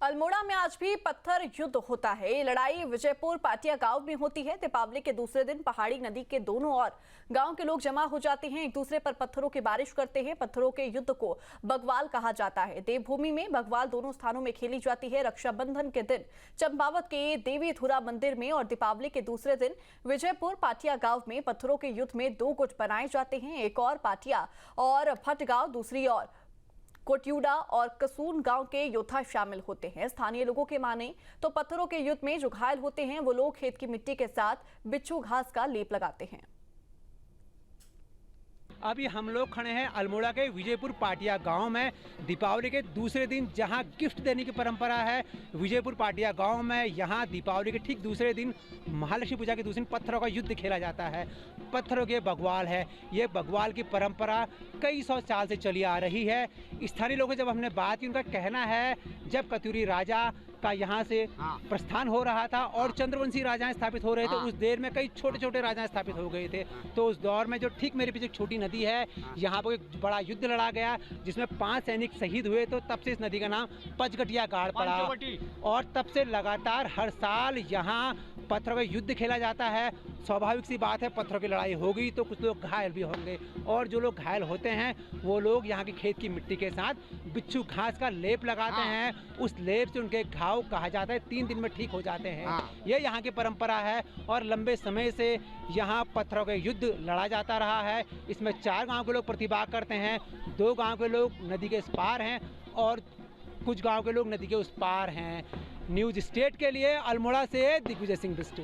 अल्मोड़ा में आज भी पत्थर युद्ध होता है। ये लड़ाई विजयपुर पाटिया गांव में होती है। दीपावली के दूसरे दिन पहाड़ी नदी के दोनों ओर गांव के लोग जमा हो जाते हैं, एक दूसरे पर पत्थरों की बारिश करते हैं। पत्थरों के युद्ध को बग्वाल कहा जाता है। देवभूमि में बग्वाल दोनों स्थानों में खेली जाती है। रक्षाबंधन के दिन चंपावत के देवीधुरा मंदिर में और दीपावली के दूसरे दिन विजयपुर पाटिया गांव में पत्थरों के युद्ध में दो गुट बनाए जाते हैं। एक और पाटिया और भटगांव, दूसरी ओर कोट्यूडा और कसून गांव के योद्धा शामिल होते हैं। स्थानीय लोगों के माने तो पत्थरों के युद्ध में जो घायल होते हैं वो लोग खेत की मिट्टी के साथ बिच्छू घास का लेप लगाते हैं। अभी हम लोग खड़े हैं अल्मोड़ा के विजयपुर पाटिया गांव में। दीपावली के दूसरे दिन जहां गिफ्ट देने की परंपरा है विजयपुर पाटिया गांव में, यहां दीपावली के ठीक दूसरे दिन महालक्ष्मी पूजा के दूसरे दिन पत्थरों का युद्ध खेला जाता है। पत्थरों के बग्वाल है। ये बग्वाल की परंपरा कई सौ साल से चली आ रही है। स्थानीय लोगों से जब हमने बात की, उनका कहना है जब कत्यूरी राजा का यहाँ से प्रस्थान हो रहा था और चंद्रवंशी राजाएं स्थापित हो रहे थे, उस देर में कई छोटे छोटे राजाएं स्थापित हो गए थे। तो उस दौर में जो ठीक मेरे पीछे छोटी नदी है, यहाँ पर एक बड़ा युद्ध लड़ा गया जिसमें 5 सैनिक शहीद हुए। तो तब से इस नदी का नाम पचगटिया गाड़ पड़ा और तब से लगातार हर साल यहाँ पत्थरों का युद्ध खेला जाता है। स्वाभाविक सी बात है, पत्थरों की लड़ाई होगी तो कुछ लोग घायल भी होंगे और जो लोग घायल होते हैं वो लोग यहाँ की खेत की मिट्टी के साथ बिच्छू घास का लेप लगाते हैं। उस लेप से उनके घाव कहा जाता है 3 दिन में ठीक हो जाते हैं। ये यहाँ की परंपरा है और लंबे समय से यहाँ पत्थरों का युद्ध लड़ा जाता रहा है। इसमें 4 गांव के लोग प्रतिभाग करते हैं। 2 गांव के लोग नदी के इस पार हैं और कुछ गांव के लोग नदी के उस पार हैं। न्यूज स्टेट के लिए अल्मोड़ा से दिग्विजय सिंह बिष्ट।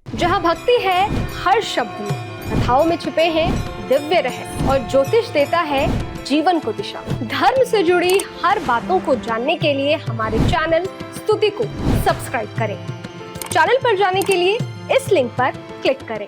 जहाँ भक्ति है हर शब्द में, कथाओं में छुपे हैं दिव्य रहस्य और ज्योतिष देता है जीवन को दिशा। धर्म से जुड़ी हर बातों को जानने के लिए हमारे चैनल स्तुति को सब्सक्राइब करें। चैनल पर जाने के लिए इस लिंक पर क्लिक करें।